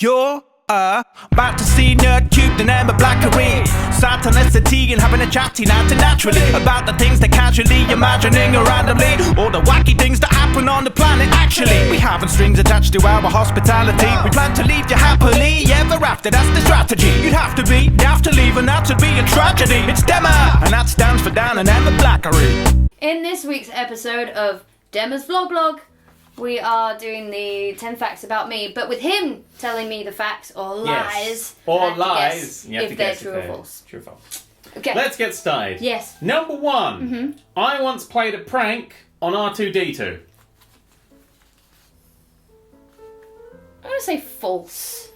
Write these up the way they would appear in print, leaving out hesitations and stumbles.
You're about to see Nerd Cubed and Demma Blackery. Satanicity and having a chatty naturally about the things they're casually imagining or randomly, or the wacky things that happen on the planet actually. We haven't strings attached to our hospitality. We plan to leave you happily ever after, that's the strategy. You'd have to leave and that would be a tragedy. It's Demma, and that stands for Dan and Demma Blackery. In this week's episode of Demma's Vlog, we are doing the 10 facts about me, but with him telling me the facts or lies. Yes. Or lies. You have if to they're guess true or false. True or false. Okay. Let's get started. Yes. Number one. I once played a prank on R2-D2. I'm going to say false.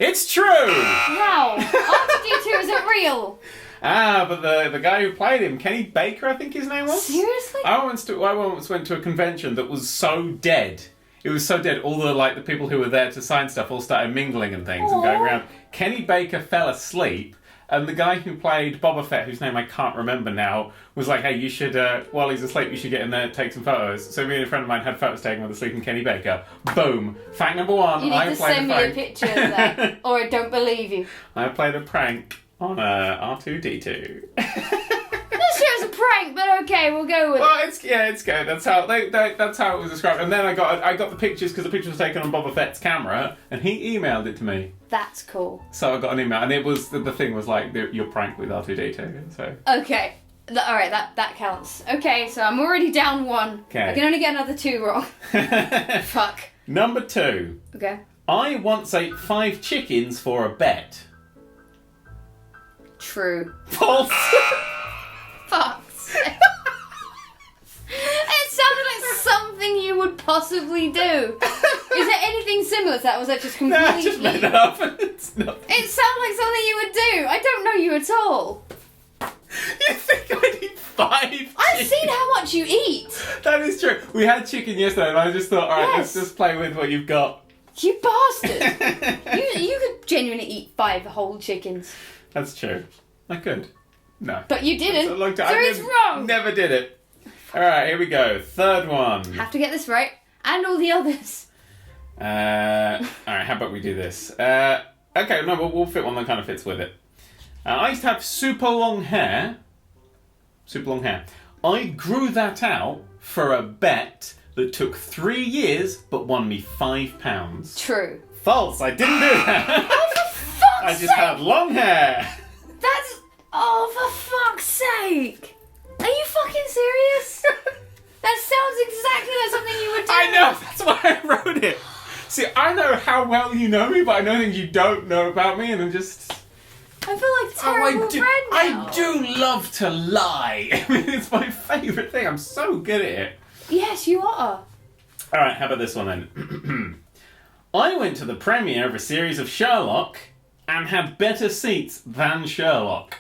It's true! How? R2-D2 isn't real. But the guy who played him, Kenny Baker, I think his name was? Seriously? I once went to a convention that was so dead. It was so dead. All the people who were there to sign stuff all started mingling and things and going around. Kenny Baker fell asleep, and the guy who played Boba Fett, whose name I can't remember now, was like, "Hey, you should while he's asleep, you should get in there and take some photos." So me and a friend of mine had photos taken with the sleeping Kenny Baker. Boom. Fact number one. You need to send me a picture of that, or I don't believe you. I played a prank on R2-D2. This show's a prank, but okay, we'll go with it. It's good. That's how that's how it was described. And then I got the pictures because the picture was taken on Boba Fett's camera, and he emailed it to me. That's cool. So I got an email, and it was the thing was like your prank with R2-D2. So Okay. Alright, that counts. Okay, so I'm already down one. Okay. I can only get another two wrong. Fuck. Number two. Okay. I once ate 5 chickens for a bet. True. False. Fuck's sake. It sounded like something you would possibly do. Is there anything similar to that? Or was that just completely... Nah, I just made that up. It's not. It sounded like something you would do. I don't know you at all. You think I need 5 chickens? I've seen how much you eat. That is true. We had chicken yesterday, and I just thought, all right, Yes. let's just play with what you've got. You bastard. you could genuinely eat 5 whole chickens. That's true. I could. No. But you didn't. It's a long time. So I it's wrong. Never did it. Alright, here we go. Third one. Have to get this right. And all the others. Alright, how about we do this? Okay, no, we'll fit one that kind of fits with it. I used to have super long hair. Super long hair. I grew that out for a bet that took 3 years but won me £5. True. False, I didn't do that. Oh, for fuck's I just sake. had long hair. That's... Oh, for fuck's sake. Are you fucking serious? That sounds exactly like something you would do. I know, that's why I wrote it. See, I know how well you know me, but I know things you don't know about me, and I'm just... I feel like a terrible friend now. I do love to lie. I mean, it's my favourite thing. I'm so good at it. Yes, you are. Alright, how about this one then? I went to the premiere of a series of Sherlock and had better seats than Sherlock.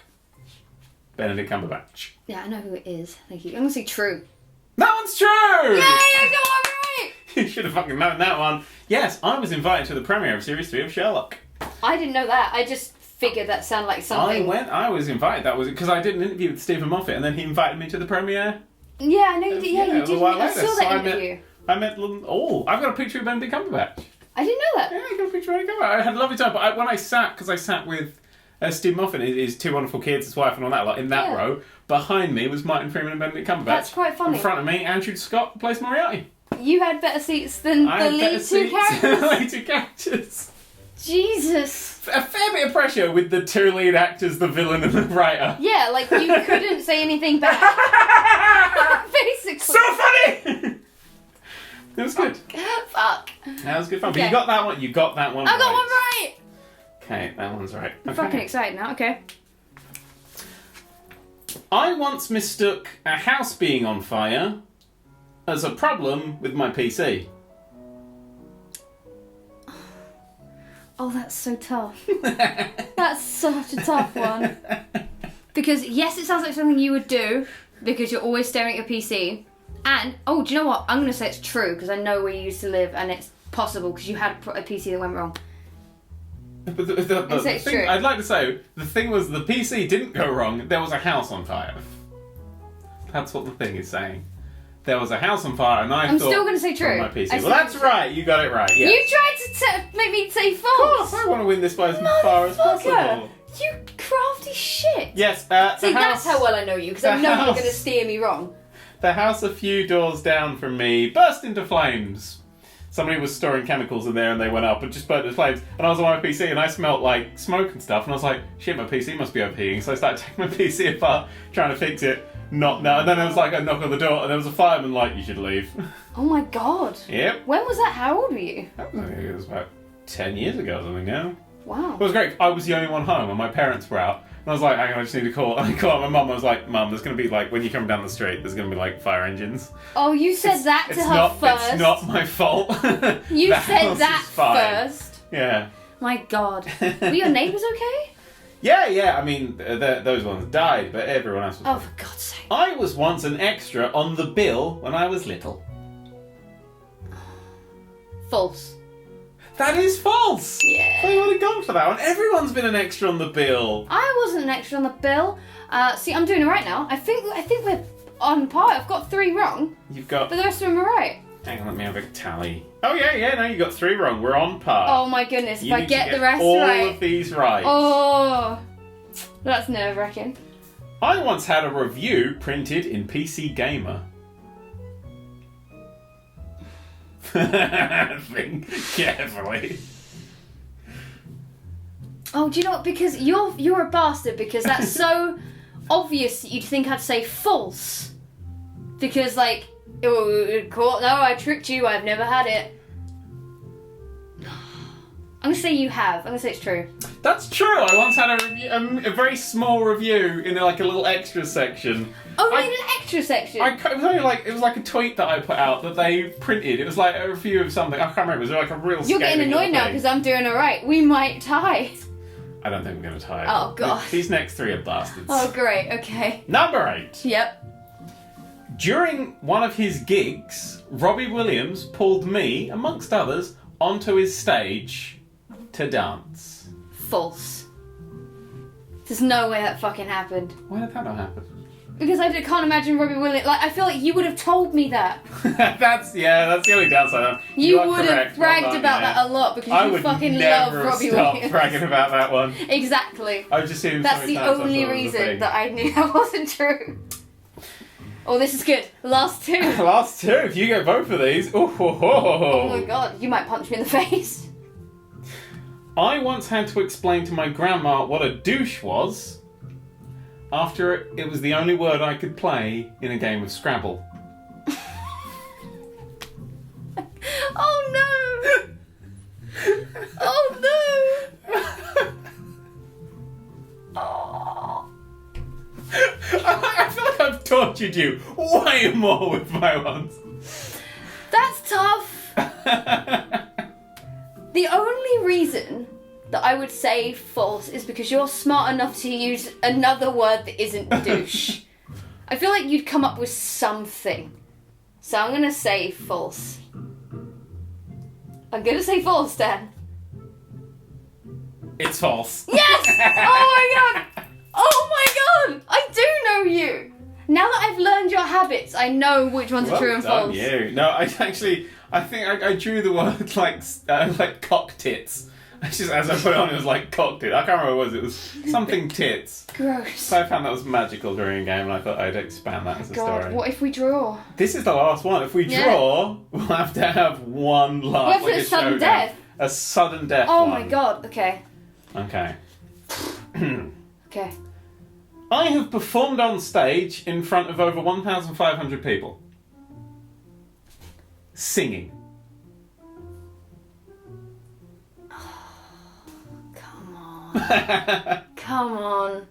Benedict Cumberbatch. Yeah, I know who it is. Thank you. I'm going to say true. That one's true! Yay, I got one right! You should have fucking known that one. Yes, I was invited to the premiere of Series 3 of Sherlock. I didn't know that. I just figured that sounded like something. I was invited. That was because I did an interview with Stephen Moffat, and then he invited me to the premiere. Yeah, I know you did. Yeah, you a did. while I later. saw So that interview. I met I've got a picture of Benedict Cumberbatch. I didn't know that. Yeah, I got a picture of Benedict Cumberbatch. I had a lovely time, but when I sat with Steve Moffat, his 2 wonderful kids, his wife, and all that lot in that row. Behind me was Martin Freeman and Benedict Cumberbatch. That's quite funny. In front of me, Andrew Scott who plays Moriarty. You had better seats than the lead 2 characters. The lead 2 characters. Jesus. A fair bit of pressure with the 2 lead actors, the villain and the writer. Yeah, like you couldn't say anything bad. Basically. So funny! It was good. Fuck. That was good fun. Okay. But you got that one. You got that one. I got one right. Okay, that one's right. I'm Okay. fucking excited now. Okay. I once mistook a house being on fire as a problem with my PC. Oh, that's so tough. That's such a tough one. Because yes, it sounds like something you would do because you're always staring at your PC. And do you know what? I'm going to say it's true because I know where you used to live and it's possible because you had a PC that went wrong. But the it's thing, true. I'd like to say, the thing was the PC didn't go wrong, there was a house on fire. That's what the thing is saying. there was a house on fire, and I'm thought still going to say true. on my PC. I Well, still that's gonna say- right. You got it right. Yeah. You tried to make me say Of course, false. I want to win this by as far as possible. Motherfucker. You crafty shit. Yes. See, the house, that's how well I know you, because I the know you're house- going to steer me wrong. The house a few doors down from me burst into flames. Somebody was storing chemicals in there and they went up and just burnt into flames. And I was on my PC and I smelt like smoke and stuff. And I was like, shit, my PC must be overheating. So I started taking my PC apart, trying to fix it. Not now. And then there was like a knock on the door and there was a fireman like, you should leave. Oh my god. Yep. When was that? How old were you? I think it was about 10 years ago or something now. Wow. It was great. I was the only one home and my parents were out. And I was like, hang on, I just need to call. And I called my mum. I was like, Mum, there's going to be like, when you come down the street, there's going to be like fire engines. Oh, you said that to her first. It's not my fault. You The said house that is fine. first. Yeah. My god. Were your neighbours okay? Yeah. I mean, those ones died, but everyone else was Oh, fine. for God's sake. I was once an extra on the bill when I was little. False. That is false. Yeah. I would have gone for that one. Everyone's been an extra on the bill. I wasn't an extra on the bill. See, I'm doing it right now. I think we're on par. I've got 3 wrong, You've got. but the rest of them are right. Hang on, let me have a tally. Oh yeah. No, you got 3 wrong. We're on par. Oh my goodness, You if I need to get the rest all right. of these right. Oh, that's nerve-wracking. I once had a review printed in PC Gamer. Think carefully. Oh, do you know what? Because you're a bastard. Because that's so obvious that you'd think I'd say false. Because like, oh, cool. No, I tricked you. I've never had it. I'm gonna say you have. I'm gonna say it's true. That's true. I once had a review, a very small review in like a little extra section. Oh, in an extra section. It was like a tweet that I put out that they printed. It was like a review of something. I can't remember. It was like a real. You're getting scathing annoyed little now thing. because I'm doing alright. We might tie. I don't think we're going to tie. Oh, God. These next 3 are bastards. Oh, great. Okay. Number 8. Yep. During one of his gigs, Robbie Williams pulled me, amongst others, onto his stage to dance. False. There's no way that fucking happened. Why did that not happen? Because I can't imagine Robbie Williams. Like, I feel like you would have told me that. that's the only downside. You are would correct. have bragged Well done, about yeah. that a lot because I you would fucking never love Robbie stop Williams. bragging about that one. Exactly. I've just seen him That's so many the times, I only thought it was a reason thing. that I knew that wasn't true. Oh, this is good. Last 2. Last 2. If you get both of these, Oh my god, you might punch me in the face. I once had to explain to my grandma what a douche was after it was the only word I could play in a game of Scrabble. Oh no! Oh no! Oh. I feel like I've tortured you way more with my ones. That's tough. The only reason that I would say false is because you're smart enough to use another word that isn't douche. I feel like you'd come up with something. So I'm gonna say false. I'm gonna say false, Dan. It's false. Yes! Oh my god! Oh my god! I do know you! Now that I've learned your habits, I know which ones are true and done, false. you. No, I think I drew the word like cock tits. It's just as I put it on, it was like cock tit. I can't remember what it was. It was something tits. Gross. So I found that was magical during a game, and I thought I'd expand that as a God, story. what if we draw? This is the last one. If we Yeah. draw, we'll have to have one last. We'll have to like do sudden showdown. death. A sudden death. Oh one. my god, okay. Okay. Okay. I have performed on stage in front of over 1,500 people. Singing. Come on. Come on.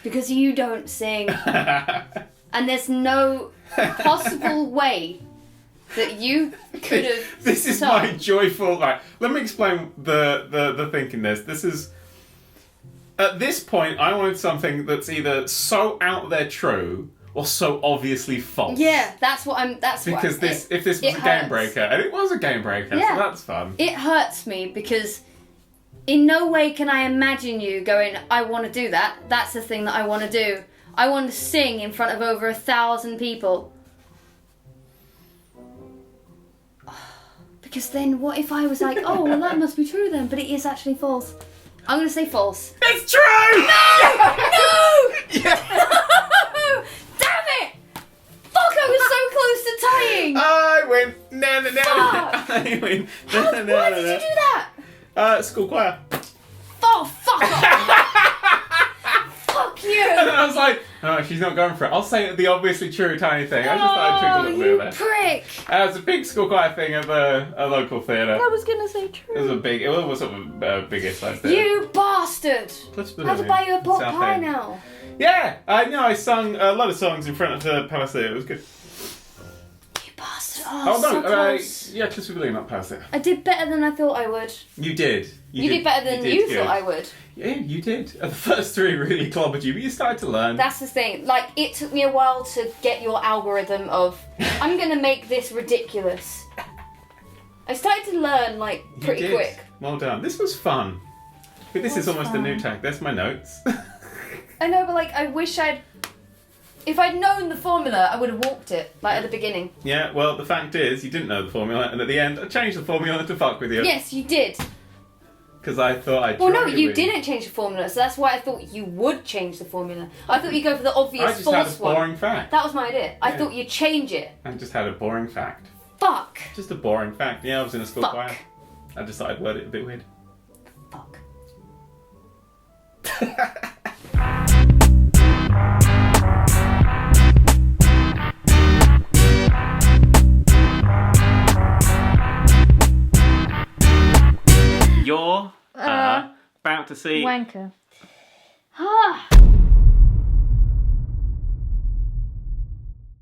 Because you don't sing. And there's no possible way that you could have This is sung. my joyful. Right, let me explain the thinking. This is. At this point, I wanted something that's either so out there true or so obviously false. Yeah, that's what I'm. That's Because what if this was it a game hurts. breaker, and it was a game breaker, Yeah. so that's fun. It hurts me because in no way can I imagine you going, I want to do that. That's the thing that I want to do. I want to sing in front of over 1,000 people. Because then what if I was like, oh, well, that must be true then, but it is actually false. I'm going to say false. It's true! No! Yeah. Damn it! Fuck, I was so close to tying. I win. No. Fuck. I win. Why did you do that? School choir. Oh, fuck off. Fuck you. And then I was like, oh, she's not going for it. I'll say the obviously true tiny thing. I just thought I'd trick a little bit of that. Prick. It was a big school choir thing at a local theatre. I was going to say true. It was sort of a biggest size theatre. You bastard. I have to buy you a pot pie now. Yeah, I know. I sung a lot of songs in front of the Palace Theatre. It was good. You bastard. Oh, no, so close. yeah, just really not Palace Theatre. I did better than I thought I would. You did. You did better than you thought I would. Yeah, you did. The first three really clobbered you, but you started to learn. That's the thing. Like, it took me a while to get your algorithm of, I'm going to make this ridiculous. I started to learn, like, pretty quick. Well done. This was fun. But this is almost a new tag. There's my notes. I know, but, like, I wish if I'd known the formula, I would have walked it, like, at the beginning. Yeah, well, the fact is, you didn't know the formula, and at the end, I changed the formula to fuck with you. Yes, you did. Because I thought I'd Well, no, you didn't change the formula, so that's why I thought you would change the formula. I thought you'd go for the obvious false one. I just had a boring fact. That was my idea. I thought you'd change it. I just had a boring fact. Fuck. Just a boring fact. Yeah, I was in a school choir. I decided to word it a bit weird. Fuck. You're about to see... Wanker. Ah.